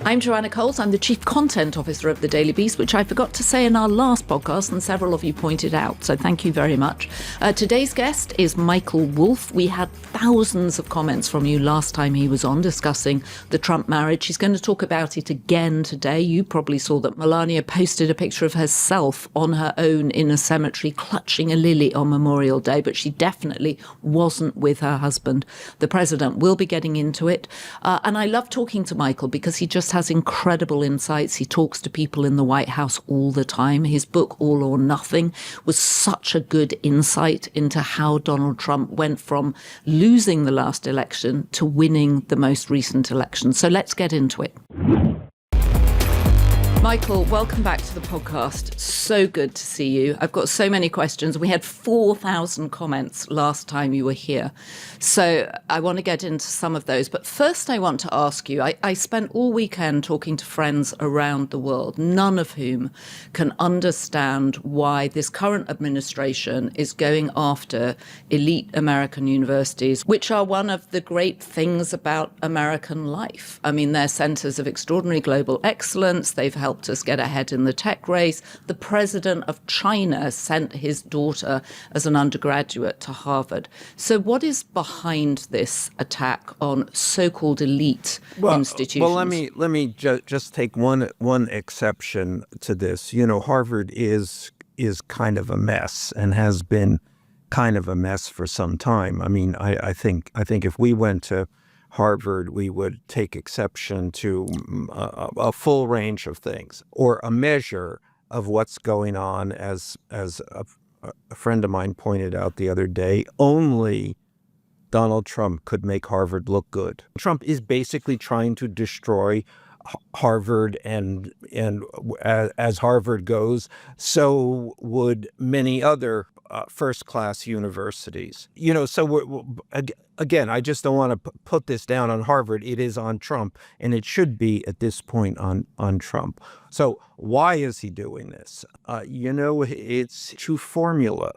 I'm Joanna Coles. I'm the Chief Content Officer of the Daily Beast, which I forgot to say in our last podcast, and several of you pointed out, so thank you very much. Today's guest is Michael Wolff. We had thousands of comments from you last time he was on discussing the Trump marriage. He's going to talk about it again today. You probably saw that Melania posted a picture of herself on her own in a cemetery clutching a lily on Memorial Day, but she definitely wasn't with her husband. The president will be getting into it. And I love talking to Michael because he just has incredible insights. He talks to people in the White House all the time. His book, All or Nothing, was such a good insight into how Donald Trump went from losing the last election to winning the most recent election. So let's get into it. Michael, welcome back to the podcast. So good to see you. I've got so many questions. We had 4,000 comments last time you were here. So I want to get into some of those. But first, I want to ask you, I spent all weekend talking to friends around the world, none of whom can understand why this current administration is going after elite American universities, which are one of the great things about American life. I mean, they're centers of extraordinary global excellence. They've helped us get ahead in the tech race. The president of China sent his daughter as an undergraduate to Harvard. So what is behind this attack on so-called elite institutions? Well, let me just take one exception to this. You know, Harvard is kind of a mess and has been kind of a mess for some time. I mean, I think if we went to Harvard, we would take exception to a full range of things, or a measure of what's going on. As a friend of mine pointed out the other day, only Donald Trump could make Harvard look good. Trump is basically trying to destroy Harvard, and as Harvard goes, so would many other first-class universities. You know, so again, I just don't want to put this down on Harvard. It is on Trump, and it should be at this point on Trump. So why is he doing this? It's true formula.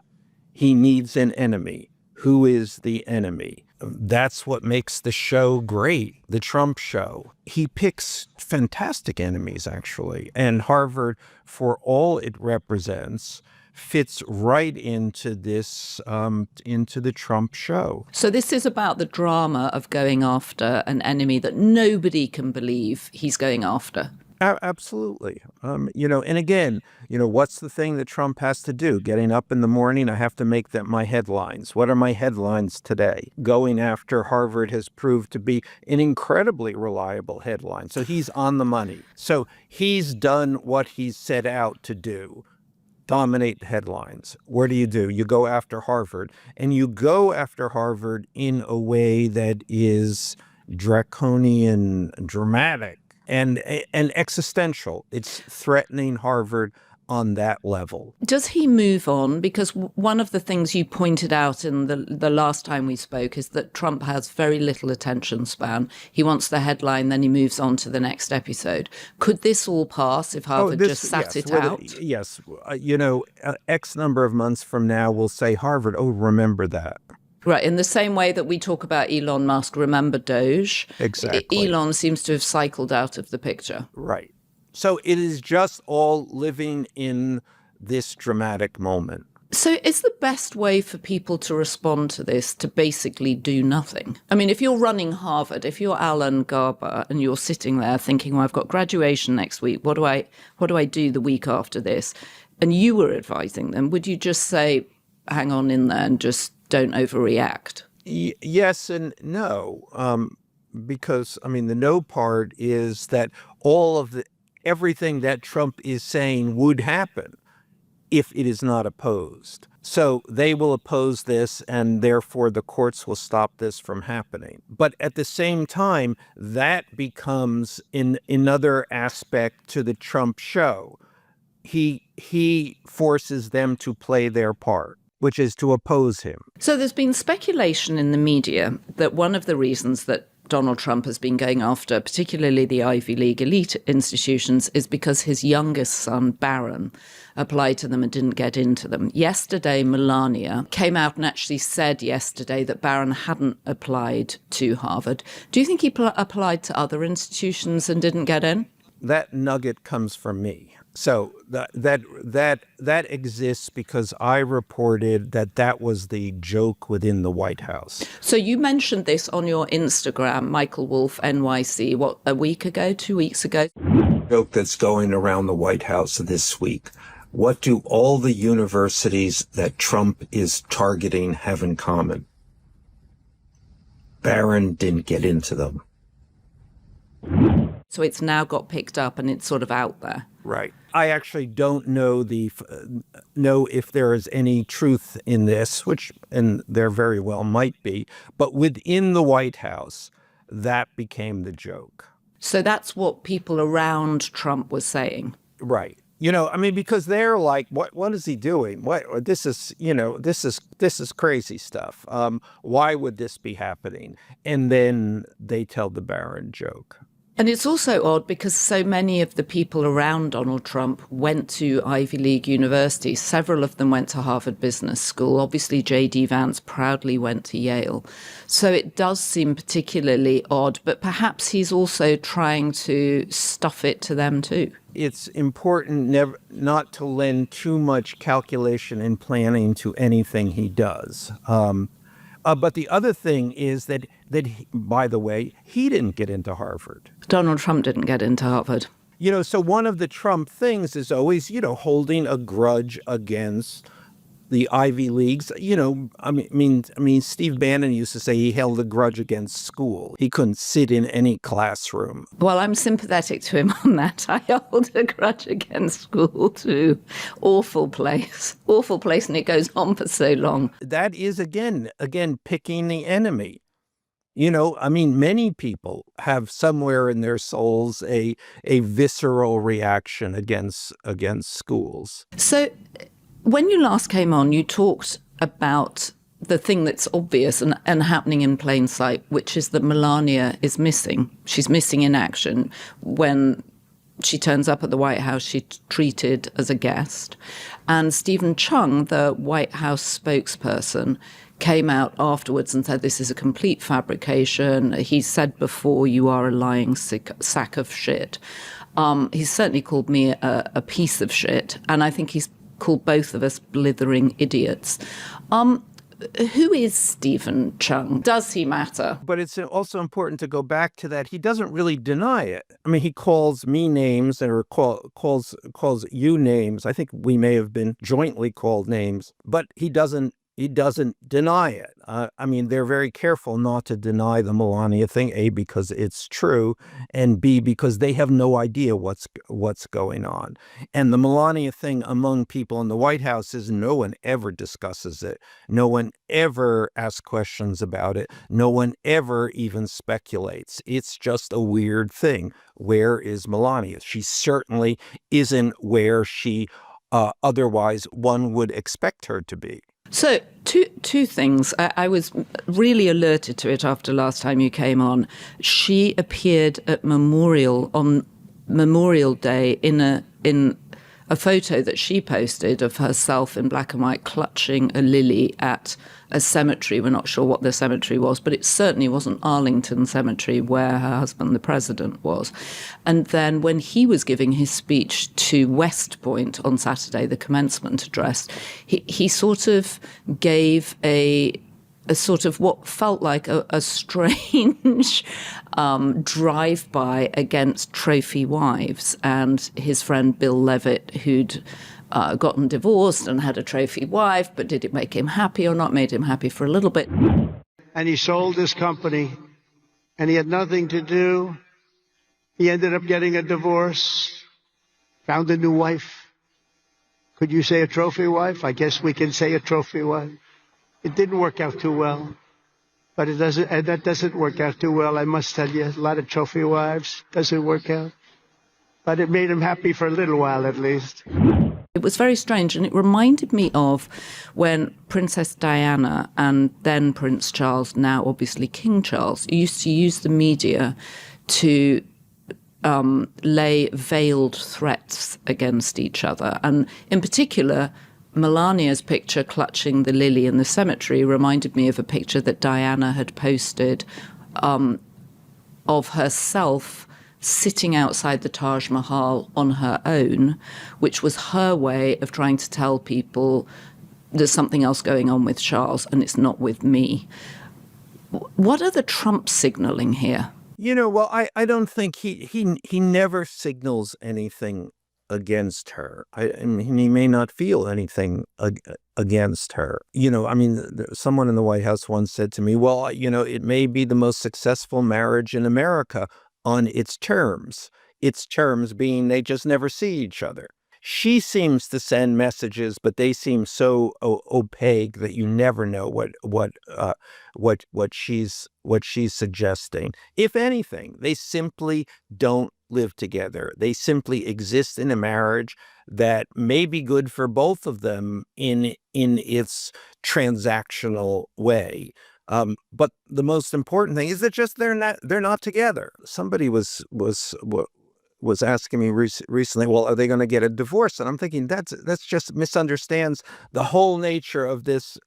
He needs an enemy. Who is the enemy? That's what makes the show great, the Trump show. He picks fantastic enemies, actually. And Harvard, for all it represents, fits right into this, into the Trump show. So this is about the drama of going after an enemy that nobody can believe he's going after. Absolutely. And again, what's the thing that Trump has to do? Getting up in the morning, I have to make my headlines. What are my headlines today? Going after Harvard has proved to be an incredibly reliable headline. So he's on the money. So he's done what he's set out to do. Dominate headlines. What do? You go after Harvard, and you go after Harvard in a way that is draconian, dramatic, and existential. It's threatening Harvard on that level. Does he move on? Because one of the things you pointed out in the last time we spoke is that Trump has very little attention span. He wants the headline, then he moves on to the next episode. Could this all pass if Harvard just sat it out? Yes. X number of months from now, we'll say Harvard, remember that. Right, in the same way that we talk about Elon Musk, remember Doge? Exactly. Elon seems to have cycled out of the picture. Right. So it is just all living in this dramatic moment. So is the best way for people to respond to this to basically do nothing? I mean, if you're running Harvard, if you're Alan Garber and you're sitting there thinking, well, I've got graduation next week, what do I do the week after this? And you were advising them, would you just say, hang on in there and just don't overreact? Yes and no, because, the no part is that everything that Trump is saying would happen if it is not opposed. So they will oppose this, and therefore the courts will stop this from happening. But at the same time, that becomes another aspect to the Trump show. He forces them to play their part, which is to oppose him. So there's been speculation in the media that one of the reasons that Donald Trump has been going after, particularly the Ivy League elite institutions, is because his youngest son, Barron, applied to them and didn't get into them. Yesterday, Melania came out and actually said yesterday that Barron hadn't applied to Harvard. Do you think he applied to other institutions and didn't get in? That nugget comes from me. So that exists because I reported that was the joke within the White House. So you mentioned this on your Instagram, Michael Wolff NYC, what, a week ago, 2 weeks ago? Joke that's going around the White House this week. What do all the universities that Trump is targeting have in common? Barron didn't get into them. So it's now got picked up and it's sort of out there. Right. I actually don't know if there is any truth in this, and there very well might be, but within the White House, that became the joke. So that's what people around Trump were saying. Right. Because they're like, what is he doing? This is crazy stuff. Why would this be happening? And then they tell the Barron joke. And it's also odd because so many of the people around Donald Trump went to Ivy League universities. Several of them went to Harvard Business School. Obviously, J.D. Vance proudly went to Yale. So it does seem particularly odd, but perhaps he's also trying to stuff it to them too. It's important not to lend too much calculation and planning to anything he does. But the other thing is that by the way, he didn't get into Harvard. Donald Trump didn't get into Harvard. So one of the Trump things is always, holding a grudge against the Ivy Leagues. Steve Bannon used to say he held a grudge against school. He couldn't sit in any classroom. Well, I'm sympathetic to him on that. I hold a grudge against school too. Awful place, and it goes on for so long. That is, again, picking the enemy. Many people have somewhere in their souls a visceral reaction against schools. So when you last came on, you talked about the thing that's obvious and happening in plain sight, which is that Melania is missing. She's missing in action. When she turns up at the White House, she's treated as a guest. And Stephen Chung, the White House spokesperson, came out afterwards and said this is a complete fabrication. He said before, you are a lying sack of shit. He's certainly called me a piece of shit, and I think he's called both of us blithering idiots. Who is Stephen Chung? Does he matter? But it's also important to go back to that. He doesn't really deny it. He calls me names or calls you names. I think we may have been jointly called names, but he doesn't deny it. They're very careful not to deny the Melania thing, A, because it's true, and B, because they have no idea what's going on. And the Melania thing among people in the White House is no one ever discusses it. No one ever asks questions about it. No one ever even speculates. It's just a weird thing. Where is Melania? She certainly isn't where she otherwise one would expect her to be. So two things. I was really alerted to it after last time you came on. She appeared at on Memorial Day in a photo that she posted of herself in black and white clutching a lily at a cemetery. We're not sure what the cemetery was, but it certainly wasn't Arlington Cemetery where her husband, the president, was. And then when he was giving his speech to West Point on Saturday, the commencement address, he sort of gave a sort of what felt like a strange drive-by against trophy wives. And his friend Bill Levitt, who'd gotten divorced and had a trophy wife, but did it make him happy or not? Made him happy for a little bit. And he sold his company, and he had nothing to do. He ended up getting a divorce, found a new wife. Could you say a trophy wife? I guess we can say a trophy wife. It didn't work out too well, but that doesn't work out too well. I must tell you, a lot of trophy wives doesn't work out, but it made him happy for a little while at least. It was very strange, and it reminded me of when Princess Diana and then Prince Charles, now obviously King Charles, used to use the media to lay veiled threats against each other. And in particular, Melania's picture clutching the lily in the cemetery reminded me of a picture that Diana had posted of herself sitting outside the Taj Mahal on her own, which was her way of trying to tell people there's something else going on with Charles and it's not with me. What are the Trump signaling here? Well, I don't think he never signals anything against her. I mean, he may not feel anything against her. Someone in the White House once said to me, well, it may be the most successful marriage in America on its terms being they just never see each other. She seems to send messages, but they seem so opaque that you never know what she's suggesting. If anything, they simply don't live together. They simply exist in a marriage that may be good for both of them in its transactional way. But the most important thing is that just they're not together. Somebody was asking me recently, well, are they going to get a divorce? And I'm thinking that's just misunderstands the whole nature of this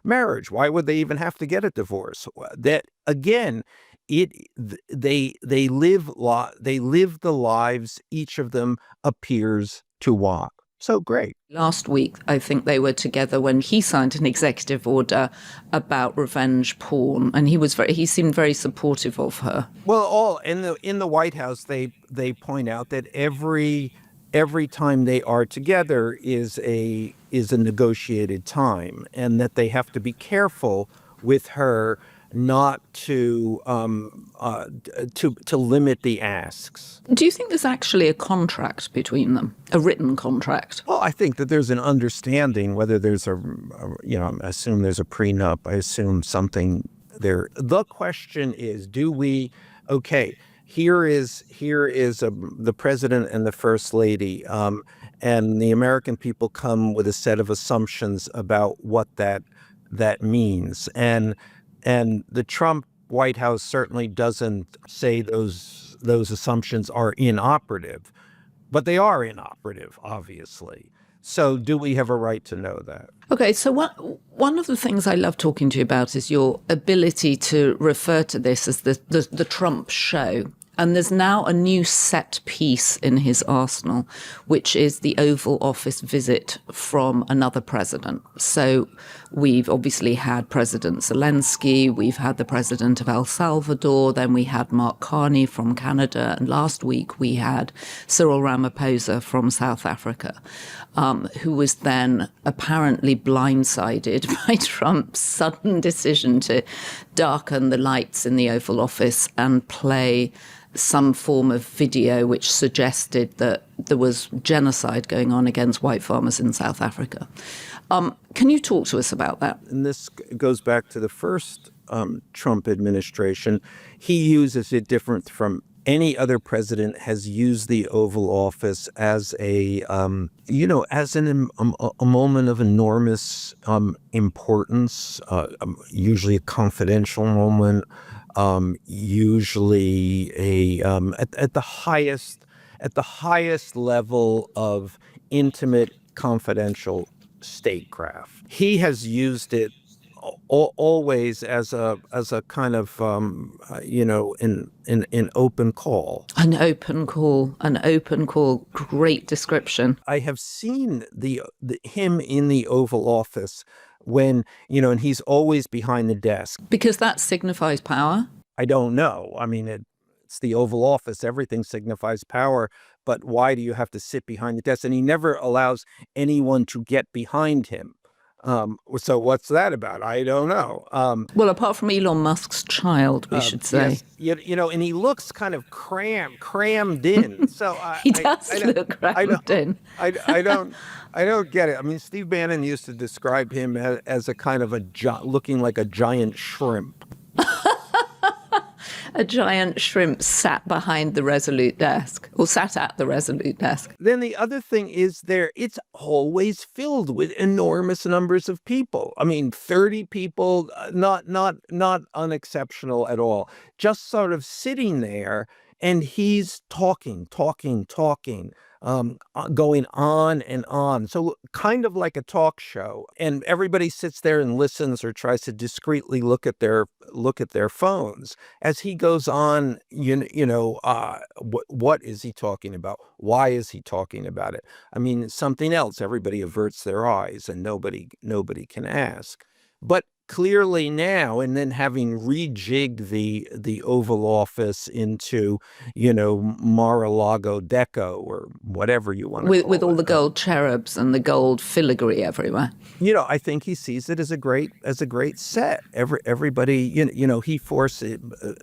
marriage. Why would they even have to get a divorce? That again, they live the lives each of them appears to want. So great. Last week, I think they were together when he signed an executive order about revenge porn, and he seemed very supportive of her. Well, all in the White House, they point out that every time they are together is a negotiated time, and that they have to be careful with her not to limit the asks. Do you think there's actually a contract between them, a written contract? Well, I think that there's an understanding. Whether there's I assume there's a prenup. I assume something there. The question is, do we? Okay, here is the president and the first lady, and the American people come with a set of assumptions about what that means, and the Trump White House certainly doesn't say those assumptions are inoperative, but they are inoperative, obviously. So do we have a right to know that? Okay, so one of the things I love talking to you about is your ability to refer to this as the Trump show. And there's now a new set piece in his arsenal, which is the Oval Office visit from another president. So we've obviously had President Zelensky, we've had the president of El Salvador, then we had Mark Carney from Canada, and last week we had Cyril Ramaphosa from South Africa, who was then apparently blindsided by Trump's sudden decision to darken the lights in the Oval Office and play some form of video which suggested that there was genocide going on against white farmers in South Africa. Can you talk to us about that? And this goes back to the first Trump administration. He uses it different from any other president has used the Oval Office as a moment of enormous importance, usually a confidential moment. Usually at the highest level of intimate, confidential statecraft. He has used it always as a kind of an open call. An open call. Great description. I have seen him in the Oval Office when, and he's always behind the desk. Because that signifies power? I don't know. I mean, it's the Oval Office. Everything signifies power. But why do you have to sit behind the desk? And he never allows anyone to get behind him. So what's that about? I don't know. Well, apart from Elon Musk's child, we should say. Yes, and he looks kind of crammed in. So he does look crammed in. I don't get it. I mean, Steve Bannon used to describe him as a kind of looking like a giant shrimp. a giant shrimp sat behind the Resolute desk, or sat at the Resolute desk. Then the other thing is it's always filled with enormous numbers of people. I mean, 30 people, not unexceptional at all, just sort of sitting there, and he's talking, going on and on. So kind of like a talk show, and everybody sits there and listens or tries to discreetly look at their phones as he goes on. What is he talking about? Why is he talking about it? I mean, something else. Everybody averts their eyes, and nobody can ask. But clearly now, and then having rejigged the Oval Office into, Mar-a-Lago deco, or whatever you want to call it. With all the gold cherubs and the gold filigree everywhere. I think he sees it as a great set. Everybody, he forces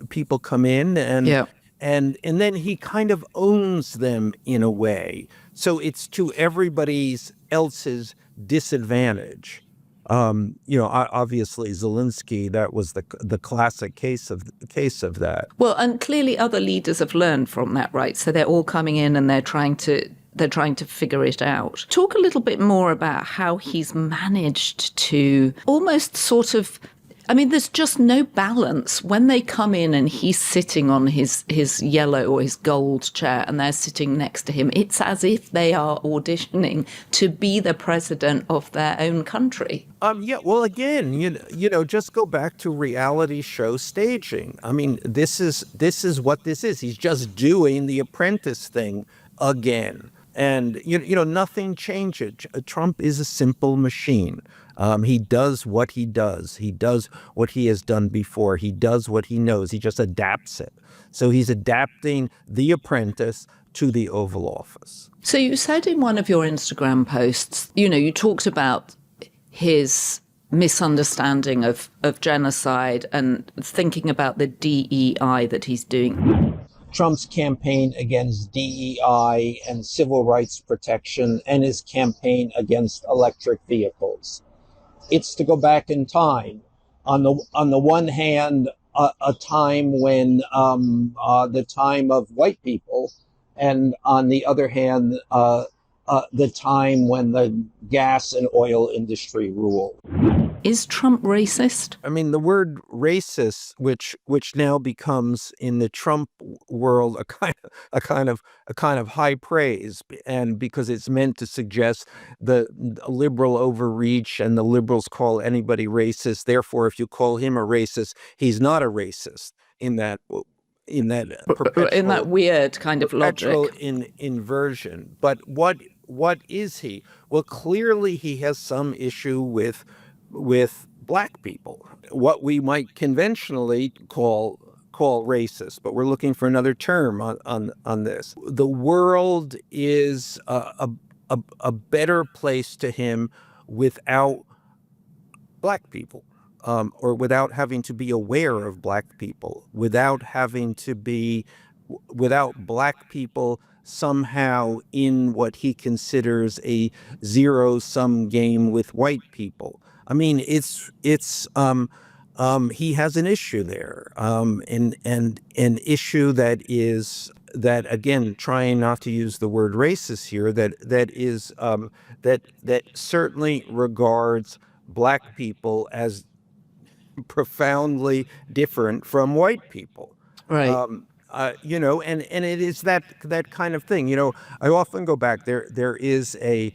people come in, and and then he kind of owns them in a way. So it's to everybody else's disadvantage. Obviously Zelensky, that was the classic case of that. Well, and clearly other leaders have learned from that, right? So they're all coming in and they're trying to figure it out. Talk a little bit more about how he's managed to almost sort of, I mean, there's just no balance when they come in and he's sitting on his yellow or his gold chair and they're sitting next to him. It's as if they are auditioning to be the president of their own country. Well, again, just go back to reality show staging. I mean, this is what this is. He's just doing the Apprentice thing again. And, nothing changes. Trump is a simple machine. He does what he does. He does what he has done before. He does what he knows. He just adapts it. So he's adapting The Apprentice to the Oval Office. So you said in one of your Instagram posts, you talked about his misunderstanding of genocide and thinking about the DEI that he's doing. Trump's campaign against DEI and civil rights protection, and his campaign against electric vehicles. It's to go back in time. On the one hand, a time when the time of white people, and on the other hand, the time when the gas and oil industry ruled. Is Trump racist? I mean, the word racist, which now becomes in the Trump world a kind of high praise, and because it's meant to suggest the liberal overreach, and the liberals call anybody racist. Therefore, if you call him a racist, he's not a racist in that weird kind of logic. Inversion. But what is he? Well, clearly he has some issue with black people, what we might conventionally call racist, but we're looking for another term on this. The world is a better place to him without black people, or without having to be aware of black people, without black people somehow in what he considers a zero-sum game with white people. I mean, he has an issue there, and an issue that again, trying not to use the word racist here, that certainly regards black people as profoundly different from white people. Right. And it is that kind of thing. I often go back there. There is a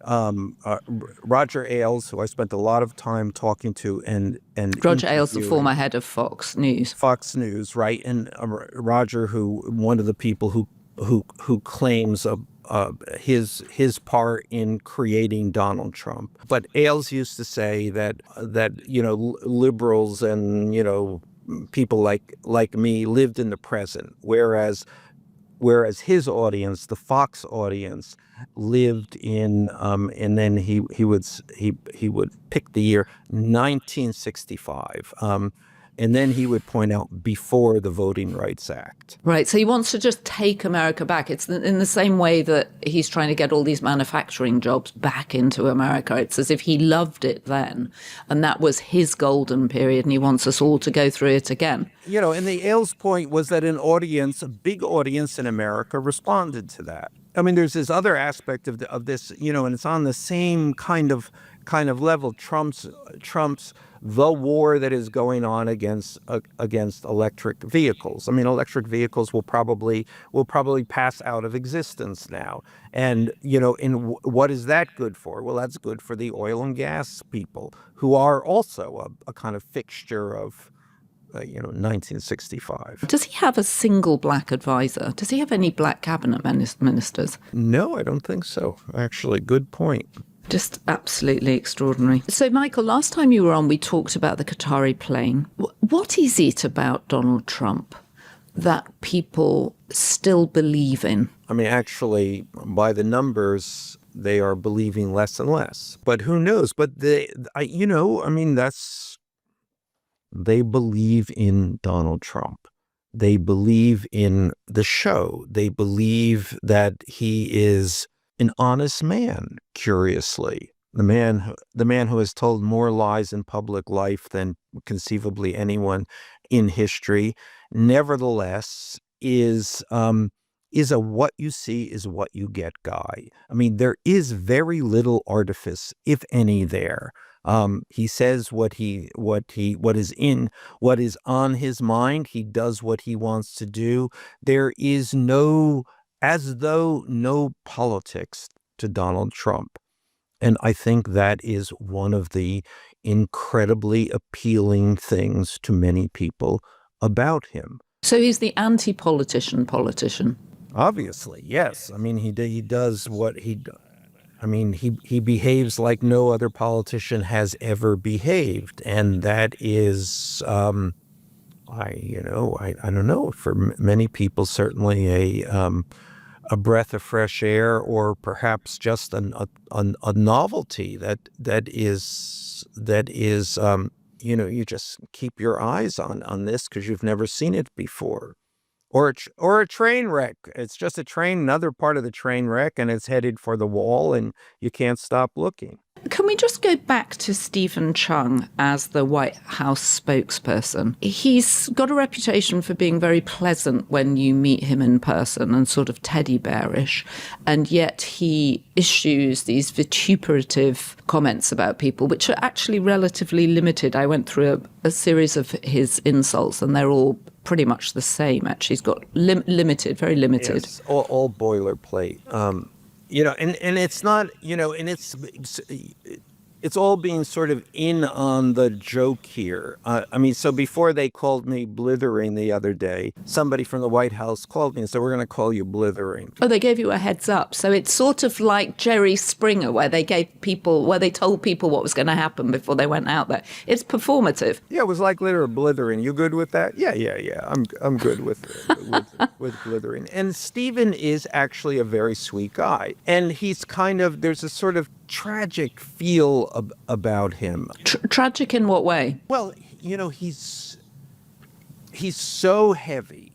Roger Ailes, who I spent a lot of time talking to, and Roger Ailes, the former head of Fox News. Fox News, right? And Roger, one of the people who claims his part in creating Donald Trump. But Ailes used to say that liberals and people like me lived in the present, whereas his audience, the Fox audience, lived in and then he would pick the year 1965. And then he would point out before the Voting Rights Act. Right. So he wants to just take America back. It's in the same way that he's trying to get all these manufacturing jobs back into America. It's as if he loved it then, and that was his golden period, and he wants us all to go through it again. And the Ailes point was that a big audience in America responded to that. I mean, there's this other aspect of this, and it's on the same kind of level. Trump's the war that is going on against electric vehicles. I mean, electric vehicles will probably pass out of existence now. And, what is that good for? Well, that's good for the oil and gas people, who are also a kind of fixture of 1965. Does he have a single black advisor? Does he have any black cabinet ministers? No, I don't think so. Actually, good point. Just absolutely extraordinary. So, Michael, last time you were on, we talked about the Qatari plane. What is it about Donald Trump that people still believe in? I mean, actually, by the numbers, they are believing less and less. But who knows? But they believe in Donald Trump. They believe in the show. They believe that he is an honest man, curiously. The man who has told more lies in public life than conceivably anyone in history, nevertheless is a what you see is what you get guy. I mean, there is very little artifice, if any, there. He says what is on his mind. He does what he wants to do. There is no politics to Donald Trump. And I think that is one of the incredibly appealing things to many people about him. So he's the anti-politician. Obviously, yes. I mean, he does what he does. I mean, he behaves like no other politician has ever behaved, and that is, I don't know, for many people certainly a breath of fresh air, or perhaps just a novelty that is you just keep your eyes on this because you've never seen it before. Or a train wreck. It's just a train, another part of the train wreck, and it's headed for the wall, and you can't stop looking. Can we just go back to Stephen Chung as the White House spokesperson? He's got a reputation for being very pleasant when you meet him in person and sort of teddy bearish, and yet he issues these vituperative comments about people, which are actually relatively limited. I went through a series of his insults, and they're all pretty much the same. Actually, he's got limited, very limited. Yes, all boilerplate. And it's not, and it's all being sort of in on the joke here. So before they called me blithering the other day, somebody from the White House called me and said, we're going to call you blithering. Oh, they gave you a heads up. So it's sort of like Jerry Springer, where they told people what was going to happen before they went out there. It's performative. Yeah, it was like literal blithering. You good with that? Yeah. I'm good with blithering. And Stephen is actually a very sweet guy. And he's there's a sort of tragic feel about him. Tragic in what way? Well, he's so heavy.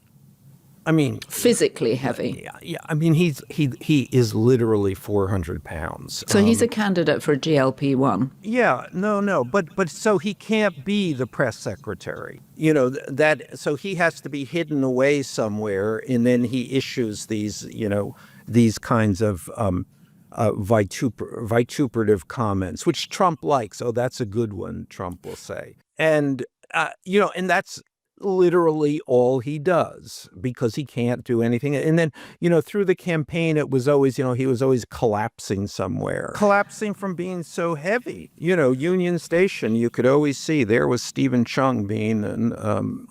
I mean, physically heavy. Yeah. I mean, he is literally 400 pounds. So he's a candidate for GLP-1. Yeah, no, but so he can't be the press secretary. So he has to be hidden away somewhere, and then he issues these kinds of vituperative comments, which Trump likes. Oh, that's a good one, Trump will say. And, and that's literally all he does, because he can't do anything. And then, through the campaign, it was always, he was always collapsing somewhere. Collapsing from being so heavy. Union Station, you could always see there was Stephen Chung being,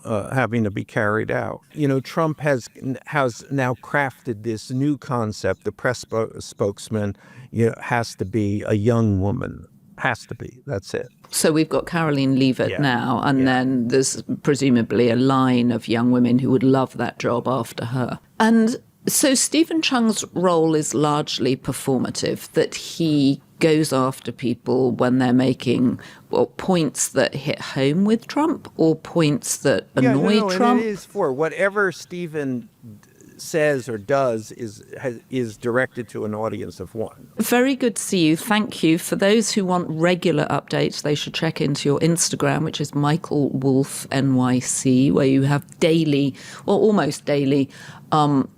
having to be carried out. Trump has now crafted this new concept. The press spokesman, has to be a young woman. Has to be. That's it. So we've got Caroline Leavitt now, and then there's presumably a line of young women who would love that job after her. And so Stephen Chung's role is largely performative, that he goes after people when they're making points that hit home with Trump or points that annoy Trump. And it is for whatever Stephen says or does is directed to an audience of one. Very good to see you. Thank you. For those who want regular updates, they should check into your Instagram, which is Michael Wolff NYC, where you have daily, or almost daily,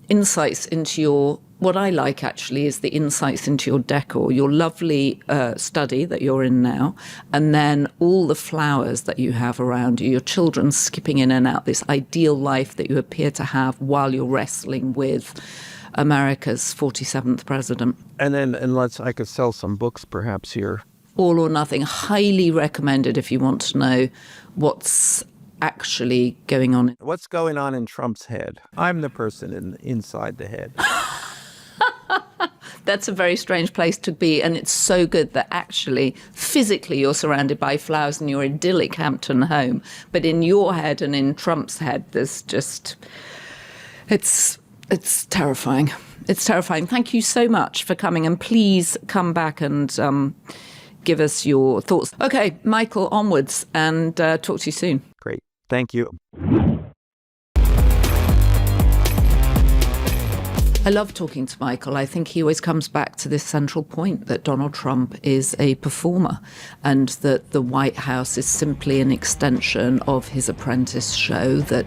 insights into your, what I like actually is the insights into your decor, your lovely study that you're in now, and then all the flowers that you have around you, your children skipping in and out, this ideal life that you appear to have while you're wrestling with America's 47th president. And then I could sell some books perhaps here. All or Nothing, highly recommended if you want to know what's actually going on. What's going on in Trump's head? I'm the person inside the head. That's a very strange place to be, and it's so good that actually physically you're surrounded by flowers in your idyllic Hampton home, but in your head and in Trump's head there's just, it's terrifying. It's terrifying. Thank you so much for coming, and please come back and give us your thoughts. Okay, Michael, onwards, and talk to you soon. Great. Thank you. I love talking to Michael. I think he always comes back to this central point that Donald Trump is a performer and that the White House is simply an extension of his apprentice show, that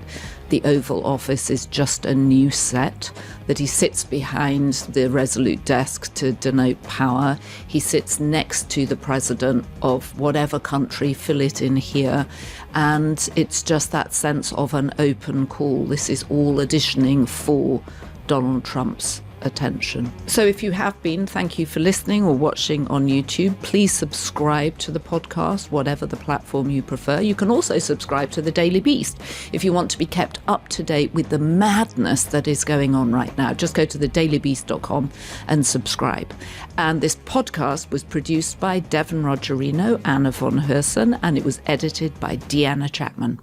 the Oval Office is just a new set, that he sits behind the resolute desk to denote power. He sits next to the president of whatever country, fill it in here. And it's just that sense of an open call. This is all auditioning for Donald Trump's attention. So if you have been, thank you for listening or watching on YouTube. Please subscribe to the podcast, whatever the platform you prefer. You can also subscribe to the Daily Beast if you want to be kept up to date with the madness that is going on right now. Just go to thedailybeast.com and subscribe. And this podcast was produced by Devon Rogerino, Anna von Herson, and it was edited by Deanna Chapman.